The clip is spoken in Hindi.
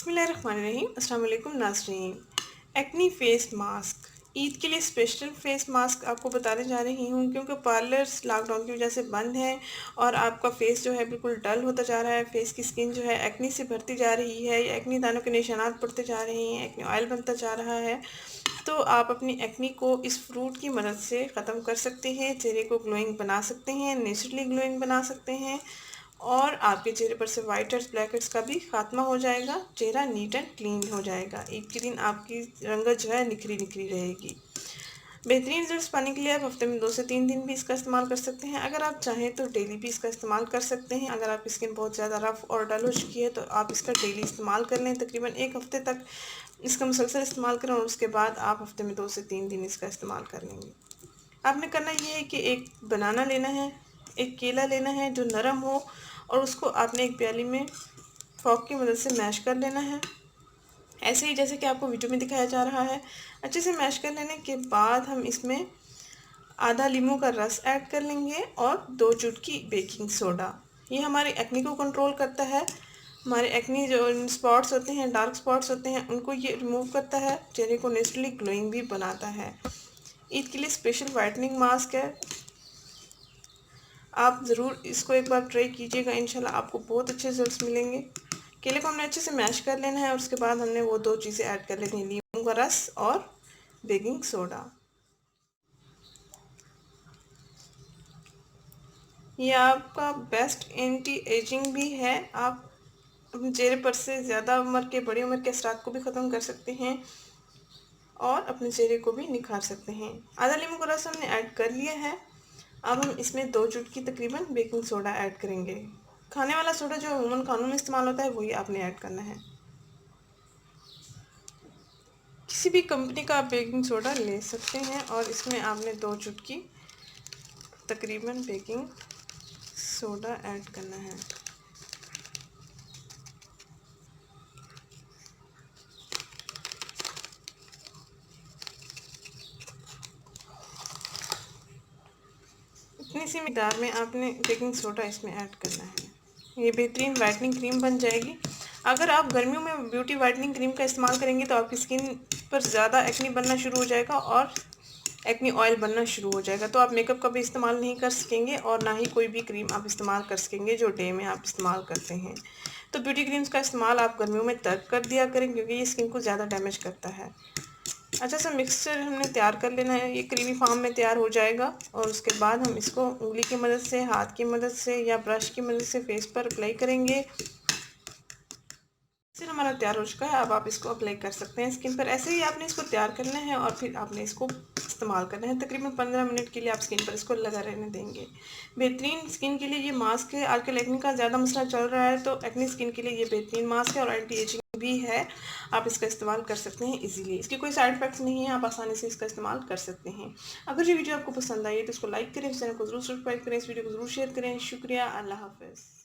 बिस्मिल्लाहिर्रहमानिर्रहीम। अस्सलाम वालेकुम नाज़रीन। एक्नी फ़ेस मास्क ईद के लिए स्पेशल फ़ेस मास्क आपको बताने जा रही हूँ, क्योंकि पार्लर्स लॉकडाउन की वजह से बंद हैं और आपका फ़ेस जो है बिल्कुल डल होता जा रहा है। फ़ेस की स्किन जो है एक्नी से भरती जा रही है, एक्नी दानों के निशानात पड़ते जा रहे हैं, एक्नी ऑयल बनता जा रहा है। तो आप अपनी एक्नी को इस फ्रूट की मदद से ख़त्म कर सकते हैं, चेहरे को ग्लोइंग बना सकते हैं, नेचुरली ग्लोइंग बना सकते हैं और आपके चेहरे पर से वाइट हेड्स ब्लैक हेड्स का भी खात्मा हो जाएगा। चेहरा नीट एंड क्लीन हो जाएगा। ईद के दिन आपकी रंगत जो है निखरी निखरी रहेगी। बेहतरीन रिजल्ट्स पाने के लिए आप हफ्ते में 2 से 3 दिन भी इसका इस्तेमाल कर सकते हैं। अगर आप चाहें तो डेली भी इसका इस्तेमाल कर सकते हैं। अगर आपकी स्किन बहुत ज़्यादा रफ़ और डल हो चुकी है तो आप इसका डेली इस्तेमाल कर लें। तकरीबन 1 हफ्ते तक इसका मुसलसल इस्तेमाल करें और उसके बाद आप हफ्ते में 2 से 3 दिन इसका इस्तेमाल कर लेंगे। आपने करना ये है कि एक बनाना लेना है, एक केला लेना है जो नरम हो और उसको आपने एक प्याली में फ़ोर्क की मदद से मैश कर लेना है, ऐसे ही जैसे कि आपको वीडियो में दिखाया जा रहा है। अच्छे से मैश कर लेने के बाद हम इसमें आधा लीमू का रस ऐड कर लेंगे और 2 चुटकी बेकिंग सोडा। ये हमारी एक्नी को कंट्रोल करता है। हमारे एक्नी जो स्पॉट्स होते हैं, डार्क स्पॉट्स होते हैं, उनको ये रिमूव करता है। चेहरे को नेचुरली ग्लोइंग भी बनाता है। ईद के लिए स्पेशल वाइटनिंग मास्क है। आप ज़रूर इसको एक बार ट्राई कीजिएगा, इंशाल्लाह आपको बहुत अच्छे रिजल्ट्स मिलेंगे। केले को हमने अच्छे से मैश कर लेना है और उसके बाद हमने वो 2 चीज़ें ऐड कर लेनी है, नींबू का रस और बेकिंग सोडा। ये आपका बेस्ट एंटी एजिंग भी है। आप अपने चेहरे पर से ज़्यादा उम्र के, बड़ी उम्र के असरात को भी ख़त्म कर सकते हैं और अपने चेहरे को भी निखार सकते हैं। आधा नींबू का रस हमने ऐड कर लिया है। अब हम इसमें 2 चुटकी तकरीबन बेकिंग सोडा ऐड करेंगे। खाने वाला सोडा जो अमूमन खानों में इस्तेमाल होता है वही आपने ऐड करना है। किसी भी कंपनी का आप बेकिंग सोडा ले सकते हैं और इसमें आपने 2 चुटकी तकरीबन बेकिंग सोडा ऐड करना है। इतनी सी मिकदार में आपने बेकिंग सोडा इसमें ऐड करना है। ये बेहतरीन वाइटनिंग क्रीम बन जाएगी। अगर आप गर्मियों में ब्यूटी वाइटनिंग क्रीम का इस्तेमाल करेंगे तो आपकी स्किन पर ज़्यादा एक्नी बनना शुरू हो जाएगा और एक्नी ऑयल बनना शुरू हो जाएगा। तो आप मेकअप का भी इस्तेमाल नहीं कर सकेंगे और ना ही कोई भी क्रीम आप इस्तेमाल कर सकेंगे जो डे में आप इस्तेमाल करते हैं। तो ब्यूटी क्रीम्स का इस्तेमाल आप गर्मियों में तर्क कर दिया करें, क्योंकि ये स्किन को ज़्यादा डैमेज करता है। अच्छा सा मिक्सचर हमने तैयार कर लेना है। ये क्रीमी फॉर्म में तैयार हो जाएगा और उसके बाद हम इसको उंगली की मदद से, हाथ की मदद से या ब्रश की मदद से फेस पर अप्लाई करेंगे। फिर हमारा तैयार हो चुका है। अब आप इसको अप्लाई कर सकते हैं स्किन पर। ऐसे ही आपने इसको तैयार करना है और फिर आपने इसको इस्तेमाल करना है। तकरीबन 15 मिनट के लिए आप स्किन पर इसको लगा रहने देंगे। बेहतरीन स्किन के लिए ये मास्क है। आजकल एक्ने का ज़्यादा मसला चल रहा है, तो एक्ने स्किन के लिए ये बेहतरीन मास्क है और एंटी एजिंग भी है। आप इसका इस्तेमाल कर सकते हैं इजीली। इसके कोई साइड इफेक्ट्स नहीं है, आप आसानी से इसका इस्तेमाल कर सकते हैं। अगर ये वीडियो आपको पसंद आई है तो इसको लाइक करें, चैनल को जरूर सब्सक्राइब करें, इस वीडियो को जरूर शेयर करें। शुक्रिया। अल्लाह हाफ़िज़।